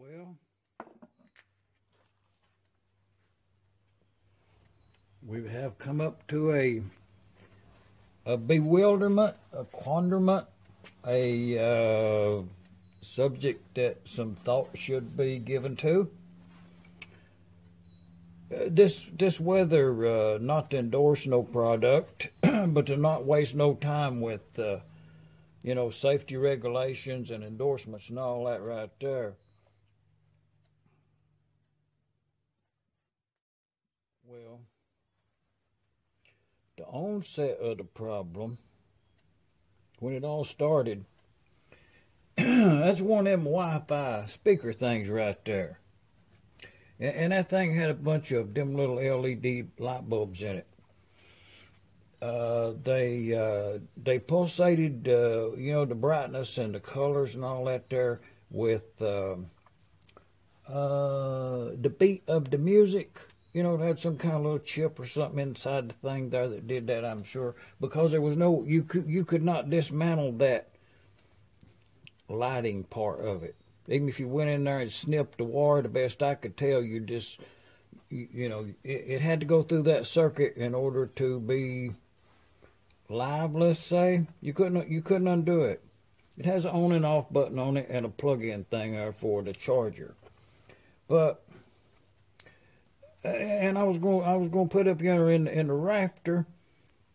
Well, we have come up to a bewilderment, a quanderment, a subject that some thought should be given to. This whether not to endorse no product, but to not waste no time with safety regulations and endorsements and all that right there. Well, the onset of the problem, when it all started, that's one of them Wi-Fi speaker things right there. And that thing had a bunch of them little LED light bulbs in it. They pulsated, the brightness and the colors and all that there with the beat of the music. It had some kind of little chip or something inside the thing there that did that, I'm sure, because there was no, you could not dismantle that lighting part of it. Even if you went in there and snipped the wire, the best I could tell, it had to go through that circuit in order to be live, let's say. You couldn't undo it. It has an on and off button on it and a plug-in thing there for the charger. But and I was going to put up in the rafter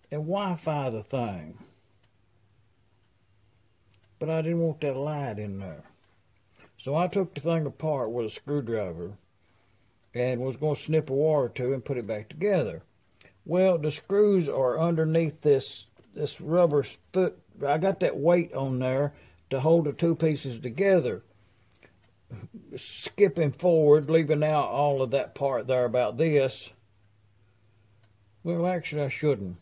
and Wi-Fi the thing. But I didn't want that light in there. So I took the thing apart with a screwdriver and was going to snip a wire or two and put it back together. Well, the screws are underneath this rubber foot. I got that weight on there to hold the two pieces together. Skipping forward, leaving out all of that part there about this. Well, actually, I shouldn't.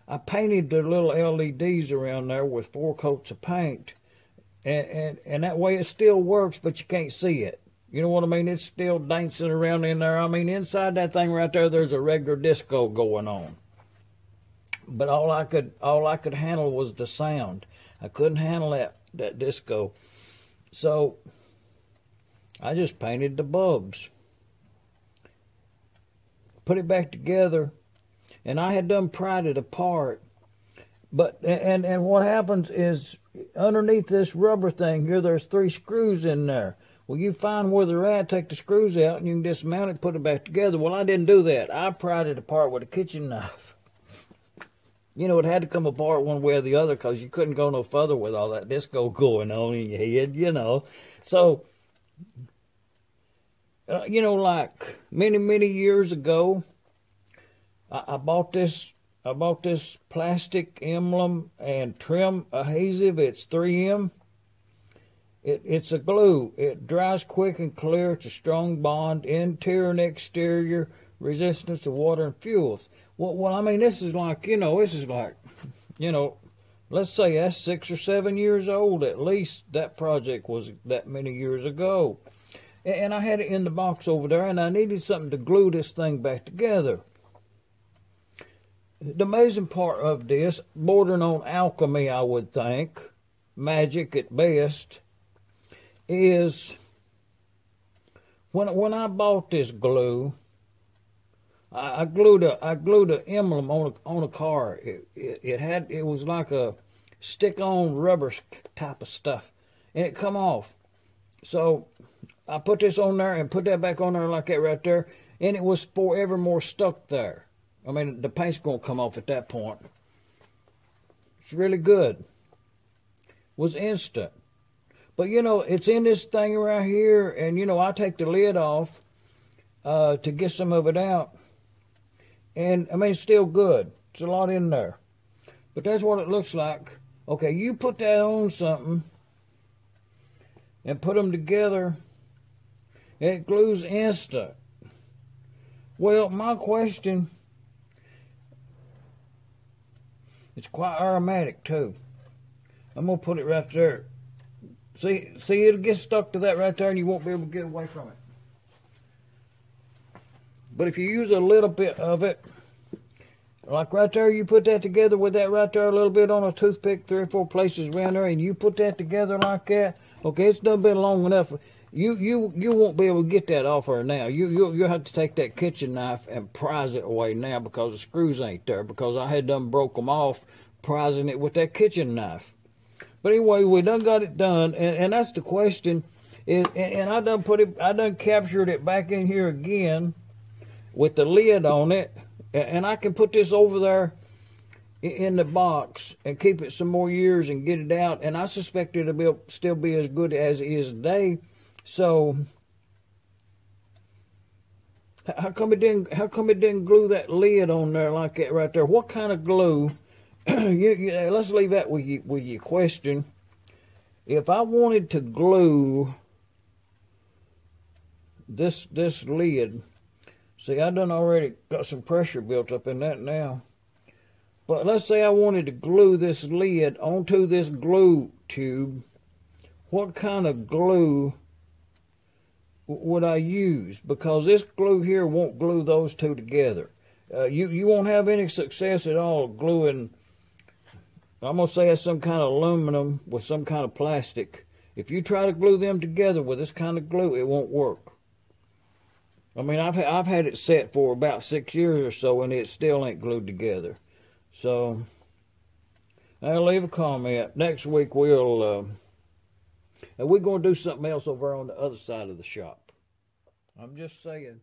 I painted the little LEDs around there with 4 coats of paint. And that way it still works, but you can't see it. You know what I mean? It's still dancing around in there. I mean, inside that thing right there, there's a regular disco going on. But all I could handle was the sound. I couldn't handle that disco. So I just painted the bulbs. Put it back together, and I had done pried it apart. But and what happens is underneath this rubber thing here, there's 3 screws in there. Well, you find where they're at, take the screws out, and you can dismount it, put it back together. Well, I didn't do that. I pried it apart with a kitchen knife. It had to come apart one way or the other because you couldn't go no further with all that disco going on in your head, So, like many years ago, I bought this plastic emblem and trim adhesive. It's 3M. It's a glue. It dries quick and clear. It's a strong bond, interior and exterior, resistance to water and fuels. Well, I mean, this is like, let's say that's 6 or 7 years old at least. That project was that many years ago. And I had it in the box over there, and I needed something to glue this thing back together. The amazing part of this, bordering on alchemy, I would think, magic at best, is when I bought this glue, I glued an emblem on a car. It was like a stick-on rubber type of stuff, and it come off. So I put this on there and put that back on there like that right there, and it was forevermore stuck there. I mean, the paint's going to come off at that point. It's really good. It was instant. But, it's in this thing right here, and, I take the lid off to get some of it out. And, I mean, it's still good. It's a lot in there. But that's what it looks like. Okay, you put that on something and put them together, and it glues instant. Well, my question... It's quite aromatic, too. I'm going to put it right there. See, it'll get stuck to that right there, and you won't be able to get away from it. But if you use a little bit of it, like right there, you put that together with that right there, a little bit on a toothpick, 3 or 4 places around there, and you put that together like that, okay, it's done been long enough. you won't be able to get that off her now. You'll have to take that kitchen knife and prise it away now because the screws ain't there, because I had done broke them off prising it with that kitchen knife. But anyway, we done got it done, and that's the question. And I done captured it back in here again with the lid on it, and I can put this over there in the box and keep it some more years and get it out, and I suspect it'll still be as good as it is today. So how come it didn't glue that lid on there like that right there? What kind of glue? Let's leave that with your question. If I wanted to glue this lid, see, I done already got some pressure built up in that now. But let's say I wanted to glue this lid onto this glue tube. What kind of glue would I use? Because this glue here won't glue those two together. You won't have any success at all gluing. I'm going to say it's some kind of aluminum with some kind of plastic. If you try to glue them together with this kind of glue, it won't work. I mean, I've had it set for about 6 years or so, and it still ain't glued together. So, I'll leave a comment. Next week we're going to do something else over on the other side of the shop. I'm just saying.